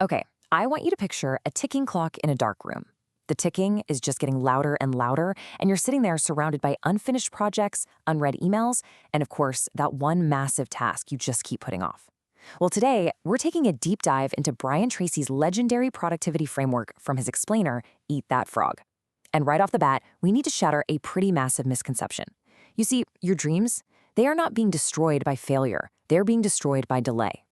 Okay, I want you to picture a ticking clock in a dark room. The ticking is just getting louder and louder, and you're sitting there surrounded by unfinished projects, unread emails, and of course, that one massive task you just keep putting off. Well, today, we're taking a deep dive into Brian Tracy's legendary productivity framework from his explainer, Eat That Frog. And right off the bat, we need to shatter a pretty massive misconception. You see, your dreams, they are not being destroyed by failure. They're being destroyed by delay.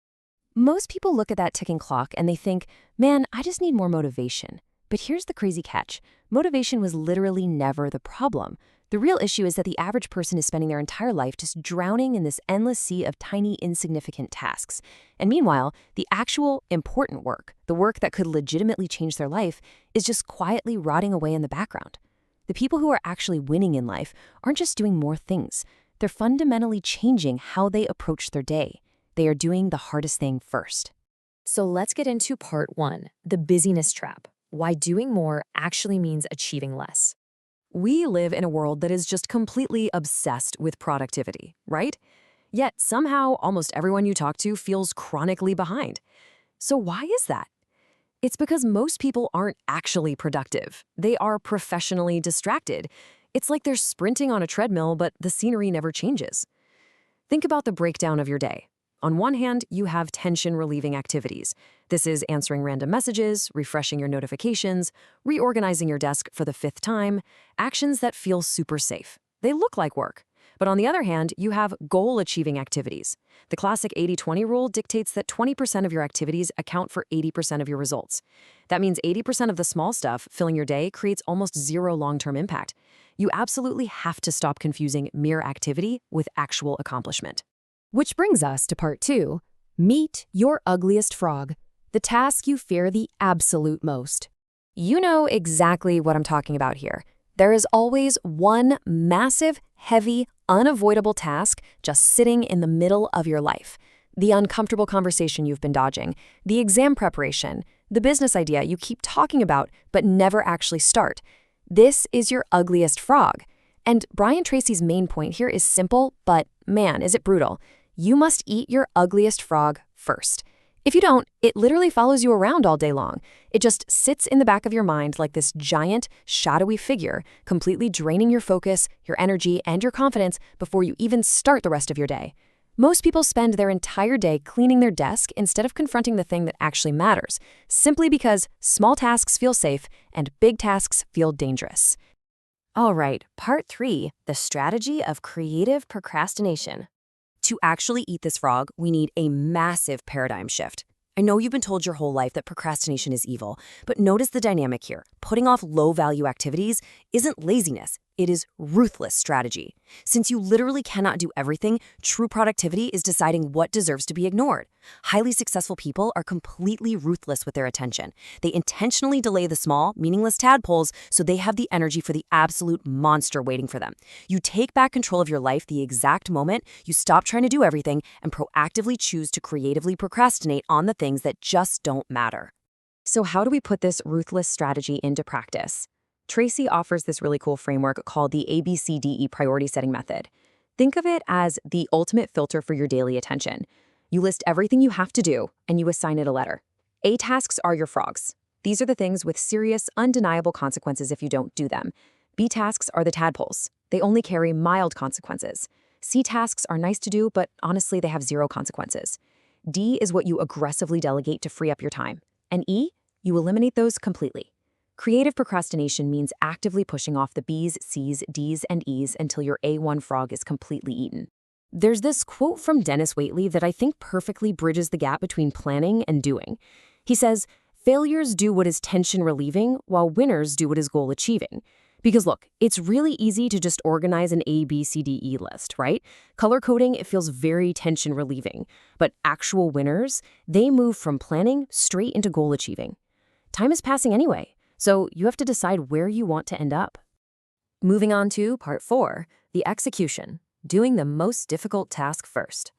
Most people look at that ticking clock and they think, man, I just need more motivation. But here's the crazy catch. Motivation was literally never the problem. The real issue is that the average person is spending their entire life just drowning in this endless sea of tiny, insignificant tasks. And meanwhile, the actual important work, the work that could legitimately change their life, is just quietly rotting away in the background. The people who are actually winning in life aren't just doing more things. They're fundamentally changing how they approach their day. They are doing the hardest thing first. So let's get into part one, the busyness trap. Why doing more actually means achieving less. We live in a world that is just completely obsessed with productivity, right? Yet somehow almost everyone you talk to feels chronically behind. So why is that? It's because most people aren't actually productive. They are professionally distracted. It's like they're sprinting on a treadmill, but the scenery never changes. Think about the breakdown of your day. On one hand, you have tension-relieving activities. This is answering random messages, refreshing your notifications, reorganizing your desk for the fifth time, actions that feel super safe. They look like work. But on the other hand, you have goal-achieving activities. The classic 80-20 rule dictates that 20% of your activities account for 80% of your results. That means 80% of the small stuff filling your day creates almost zero long-term impact. You absolutely have to stop confusing mere activity with actual accomplishment. Which brings us to part two, meet your ugliest frog, the task you fear the absolute most. You know exactly what I'm talking about here. There is always one massive, heavy, unavoidable task just sitting in the middle of your life. The uncomfortable conversation you've been dodging, the exam preparation, the business idea you keep talking about but never actually start. This is your ugliest frog. And Brian Tracy's main point here is simple, but man, is it brutal. You must eat your ugliest frog first. If you don't, it literally follows you around all day long. It just sits in the back of your mind like this giant, shadowy figure, completely draining your focus, your energy, and your confidence before you even start the rest of your day. Most people spend their entire day cleaning their desk instead of confronting the thing that actually matters, simply because small tasks feel safe and big tasks feel dangerous. All right, part three, the strategy of creative procrastination. To actually eat this frog, we need a massive paradigm shift. I know you've been told your whole life that procrastination is evil, but notice the dynamic here. Putting off low-value activities isn't laziness. It is ruthless strategy. Since you literally cannot do everything, true productivity is deciding what deserves to be ignored. Highly successful people are completely ruthless with their attention. They intentionally delay the small, meaningless tadpoles so they have the energy for the absolute monster waiting for them. You take back control of your life the exact moment you stop trying to do everything and proactively choose to creatively procrastinate on the things that just don't matter. So how do we put this ruthless strategy into practice? Tracy offers this really cool framework called the ABCDE priority setting method. Think of it as the ultimate filter for your daily attention. You list everything you have to do, and you assign it a letter. A tasks are your frogs. These are the things with serious, undeniable consequences if you don't do them. B tasks are the tadpoles. They only carry mild consequences. C tasks are nice to do, but honestly, they have zero consequences. D is what you aggressively delegate to free up your time. And E, you eliminate those completely. Creative procrastination means actively pushing off the B's, C's, D's, and E's until your A1 frog is completely eaten. There's this quote from Dennis Waitley that I think perfectly bridges the gap between planning and doing. He says, failures do what is tension relieving, while winners do what is goal achieving. Because look, it's really easy to just organize an A, B, C, D, E list, right? Color coding, it feels very tension relieving. But actual winners, they move from planning straight into goal achieving. Time is passing anyway. So you have to decide where you want to end up. Moving on to part four, the execution, doing the most difficult task first.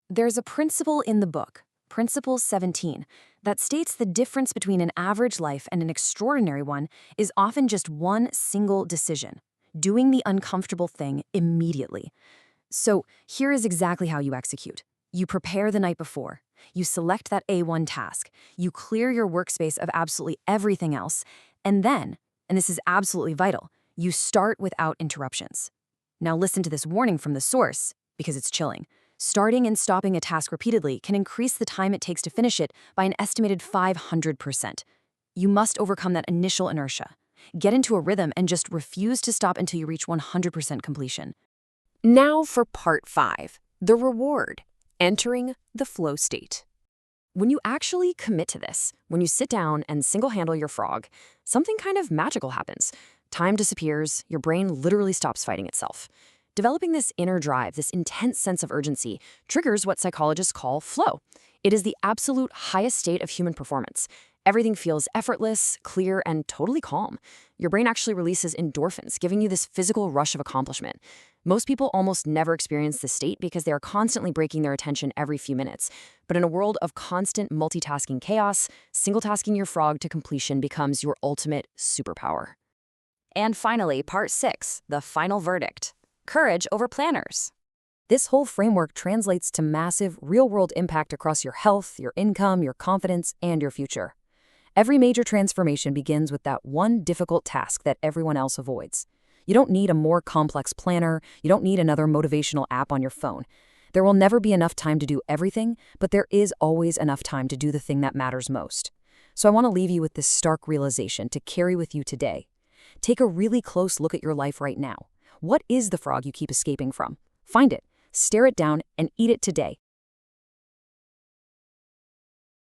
There's a principle in the book, Principle 17, that states the difference between an average life and an extraordinary one is often just one single decision, doing the uncomfortable thing immediately. So here is exactly how you execute. You prepare the night before. You select that A1 task, you clear your workspace of absolutely everything else, and then, and this is absolutely vital, you start without interruptions. Now listen to this warning from the source, because it's chilling. Starting and stopping a task repeatedly can increase the time it takes to finish it by an estimated 500%. You must overcome that initial inertia. Get into a rhythm and just refuse to stop until you reach 100% completion. Now for part 5, the reward, entering the flow state. When you actually commit to this, when you sit down and single-handle your frog, something kind of magical happens. Time disappears, your brain literally stops fighting itself. Developing this inner drive, this intense sense of urgency, triggers what psychologists call flow. It is the absolute highest state of human performance. Everything feels effortless, clear, and totally calm. Your brain actually releases endorphins, giving you this physical rush of accomplishment. Most people almost never experience this state because they are constantly breaking their attention every few minutes. But in a world of constant multitasking chaos, single-tasking your frog to completion becomes your ultimate superpower. And finally, part 6, the final verdict. Courage over planners. This whole framework translates to massive, real-world impact across your health, your income, your confidence, and your future. Every major transformation begins with that one difficult task that everyone else avoids. You don't need a more complex planner, you don't need another motivational app on your phone. There will never be enough time to do everything, but there is always enough time to do the thing that matters most. So I want to leave you with this stark realization to carry with you today. Take a really close look at your life right now. What is the frog you keep escaping from? Find it, stare it down, and eat it today.